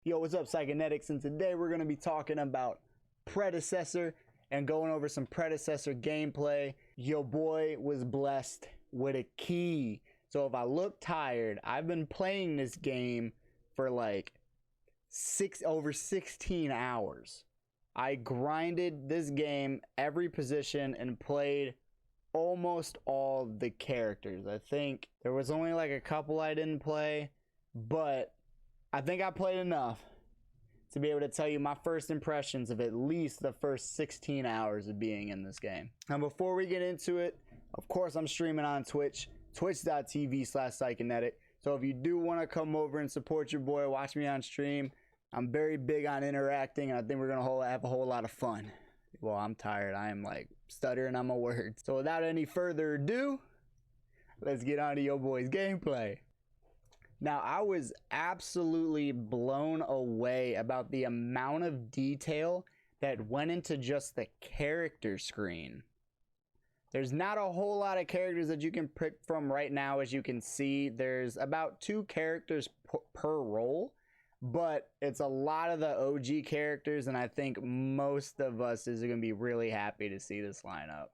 Yo, what's up, Zyconetics? And today we're going to be talking about Predecessor and going over some Predecessor gameplay. Yo boy was blessed with a key. So if I look tired, I've been playing this game for like over 16 hours. I grinded this game every position and played almost all the characters. I think there was only like a couple I didn't play, but I think I played enough to be able to tell you my first impressions of at least the first 16 hours of being in this game. Now, before we get into it, of course, I'm streaming on Twitch, twitch.tv/Zyconetic. So if you do want to come over and support your boy, watch me on stream. I'm very big on interacting, and I think we're going to have a whole lot of fun. Well, I'm tired. I am like stuttering on my words. So without any further ado, let's get on to your boy's gameplay. Now, I was absolutely blown away about the amount of detail that went into just the character screen. There's not a whole lot of characters that you can pick from right now. As you can see, there's about 2 characters per role, but it's a lot of the OG characters, and I think most of us is going to be really happy to see this lineup.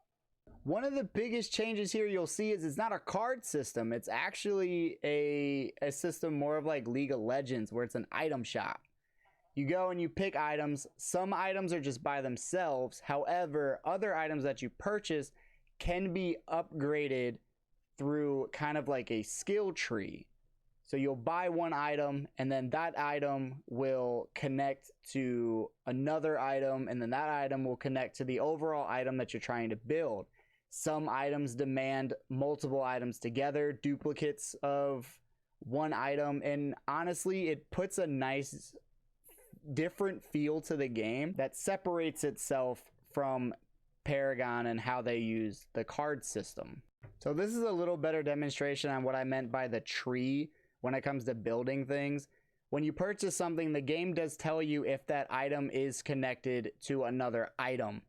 One of the biggest changes here you'll see is it's not a card system. It's actually a system more of like League of Legends, where it's an item shop. You go and you pick items. Some items are just by themselves. However, other items that you purchase can be upgraded through kind of like a skill tree. So you'll buy one item, and then that item will connect to another item, and then that item will connect to the overall item that you're trying to build. Some items demand multiple items together, duplicates of one item, and honestly, it puts a nice different feel to the game that separates itself from Paragon and how they use the card system. So this is a little better demonstration on what I meant by the tree when it comes to building things. When you purchase something, the game does tell you if that item is connected to another item.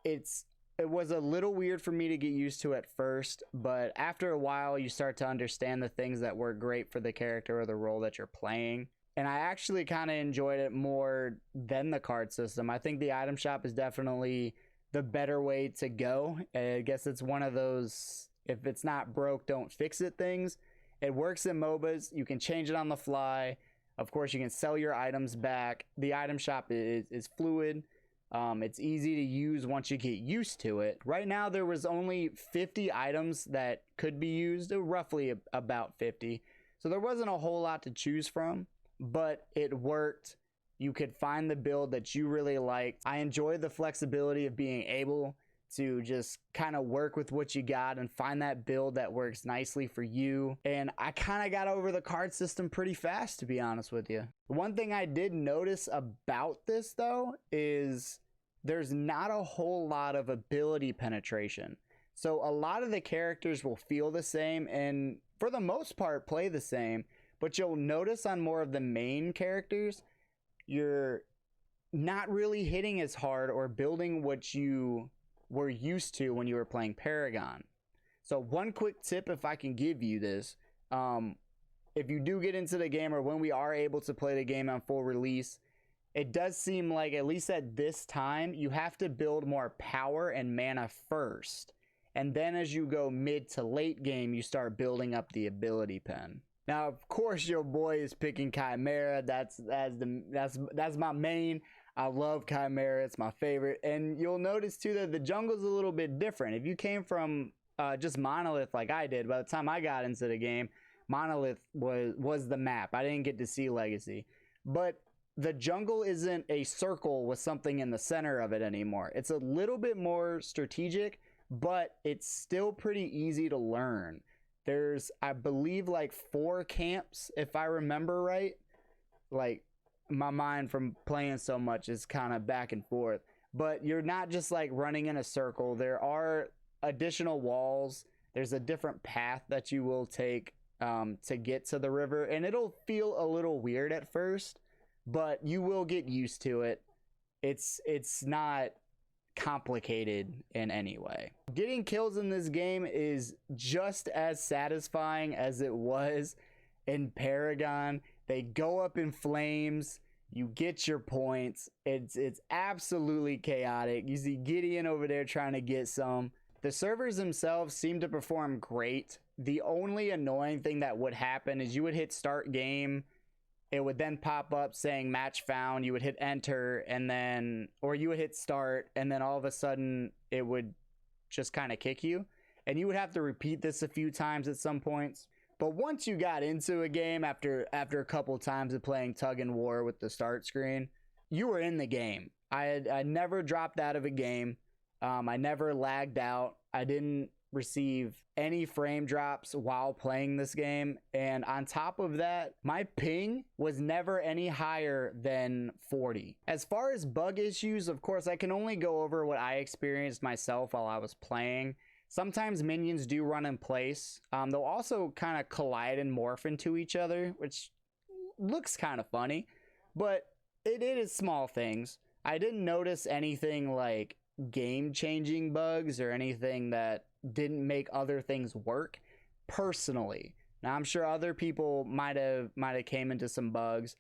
It was a little weird for me to get used to at first, but after a while you start to understand the things that work great for the character or the role that you're playing. And I actually kind of enjoyed it more than the card system. I think the item shop is definitely the better way to go. I guess it's one of those, if it's not broke, don't fix it things. It works in MOBAs. You can change it on the fly. Of course, you can sell your items back. The item shop is fluid. It's easy to use once you get used to it. Right now, there was only 50 items that could be used, roughly about 50. So there wasn't a whole lot to choose from, but it worked. You could find the build that you really liked. I enjoyed the flexibility of being able to just kind of work with what you got and find that build that works nicely for you. And I kind of got over the card system pretty fast, to be honest with you. One thing I did notice about this though is there's not a whole lot of ability penetration. So a lot of the characters will feel the same and for the most part play the same, but you'll notice on more of the main characters, you're not really hitting as hard or building what you were used to when you were playing Paragon. So one quick tip, if I can give you this, if you do get into the game or when we are able to play the game on full release, it does seem like, at least at this time, you have to build more power and mana first. And then as you go mid to late game, you start building up the ability pen. Now, of course, your boy is picking Chimera. That's my main. I love Chimera. It's my favorite. And you'll notice too that the jungle's a little bit different. If you came from just Monolith like I did, by the time I got into the game, Monolith was the map. I didn't get to see Legacy. But the jungle isn't a circle with something in the center of it anymore. It's a little bit more strategic, but it's still pretty easy to learn. There's, I believe, like 4 camps, if I remember right. Like, my mind from playing so much is kind of back and forth. But you're not just like running in a circle. There are additional walls. There's a different path that you will take to get to the river. And it'll feel a little weird at first, but you will get used to it. It's not complicated in any way. Getting kills in this game is just as satisfying as it was in Paragon. They go up in flames. You get your points. It's absolutely chaotic. You see Gideon over there trying to get some. The servers themselves seem to perform great. The only annoying thing that would happen is you would hit start game. It would then pop up saying match found. You would hit enter, and then, or you would hit start, and then all of a sudden it would just kind of kick you. And you would have to repeat this a few times at some points. But once you got into a game after a couple times of playing tug and war with the start screen, you were in the game. I never dropped out of a game. I never lagged out. I didn't receive any frame drops while playing this game. And on top of that, my ping was never any higher than 40. As far as bug issues, of course, I can only go over what I experienced myself while I was playing. Sometimes minions do run in place. They'll also kind of collide and morph into each other, which looks kind of funny, but it is small things. I didn't notice anything like game-changing bugs or anything that didn't make other things work personally. Now, I'm sure other people might have came into some bugs,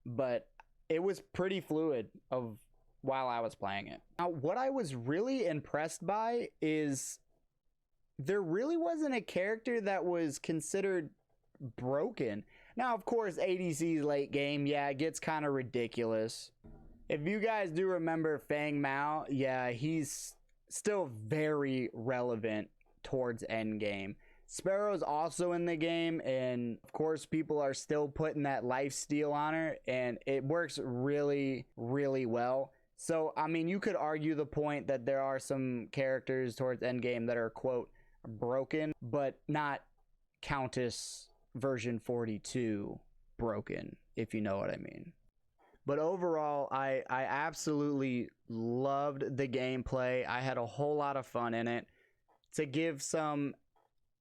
but it was pretty fluid while I was playing it. Now, what I was really impressed by is there really wasn't a character that was considered broken. Now, of course, ADC's late game, yeah, it gets kind of ridiculous. If you guys do remember Fang Mao, yeah, he's still very relevant towards end game. Sparrow's also in the game, and of course people are still putting that life steal on her, and it works really, really well. So, I mean, you could argue the point that there are some characters towards endgame that are, quote, broken, but not Countess version 42 broken, if you know what I mean. But overall, I absolutely loved the gameplay. I had a whole lot of fun in it. To give some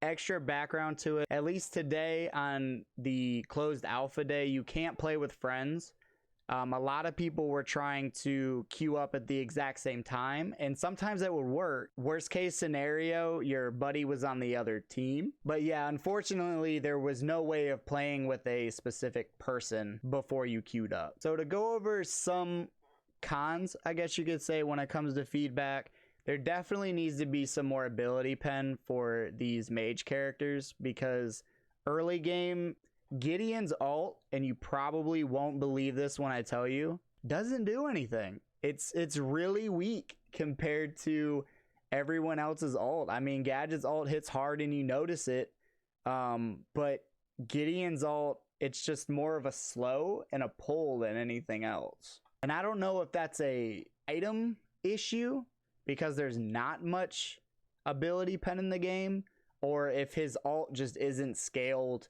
extra background to it, at least today on the closed alpha day, you can't play with friends. A lot of people were trying to queue up at the exact same time, and sometimes that would work. Worst case scenario, your buddy was on the other team. But yeah, unfortunately, there was no way of playing with a specific person before you queued up. So to go over some cons, I guess you could say, when it comes to feedback, there definitely needs to be some more ability pen for these mage characters, because early game, Gideon's ult, and you probably won't believe this when I tell you, doesn't do anything. It's really weak compared to everyone else's ult. I mean, Gadget's ult hits hard and you notice it, but Gideon's ult, it's just more of a slow and a pull than anything else. And I don't know if that's a item issue because there's not much ability pen in the game, or if his ult just isn't scaled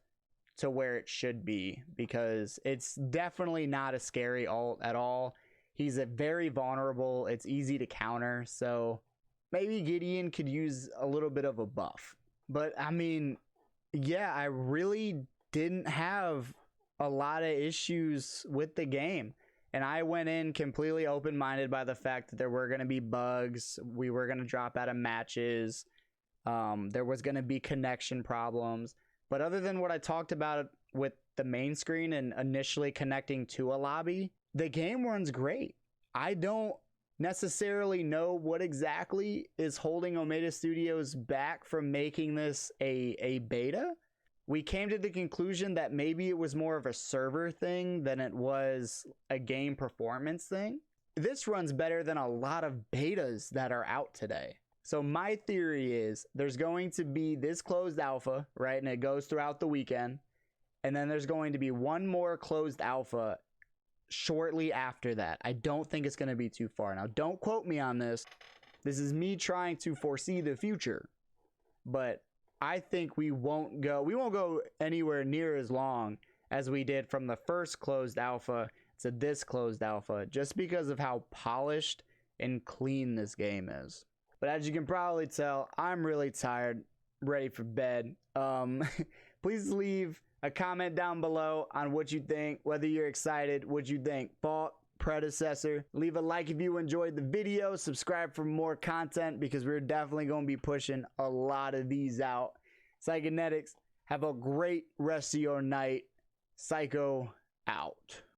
to where it should be, because it's definitely not a scary ult at all. He's a very vulnerable, it's easy to counter, so maybe Gideon could use a little bit of a buff. But I mean, yeah, I really didn't have a lot of issues with the game, and I went in completely open-minded by the fact that there were going to be bugs, we were going to drop out of matches, there was going to be connection problems. But other than what I talked about with the main screen and initially connecting to a lobby, the game runs great. I don't necessarily know what exactly is holding Omega Studios back from making this a beta. We came to the conclusion that maybe it was more of a server thing than it was a game performance thing. This runs better than a lot of betas that are out today. So my theory is there's going to be this closed alpha, right? And it goes throughout the weekend. And then there's going to be one more closed alpha shortly after that. I don't think it's going to be too far. Now, don't quote me on this. This is me trying to foresee the future. But I think we won't go anywhere near as long as we did from the first closed alpha to this closed alpha, just because of how polished and clean this game is. But as you can probably tell, I'm really tired, ready for bed. Please leave a comment down below on what you think, whether you're excited, what you think. Fault, Predecessor. Leave a like if you enjoyed the video. Subscribe for more content, because we're definitely going to be pushing a lot of these out. Zyconetics, have a great rest of your night. Psycho out.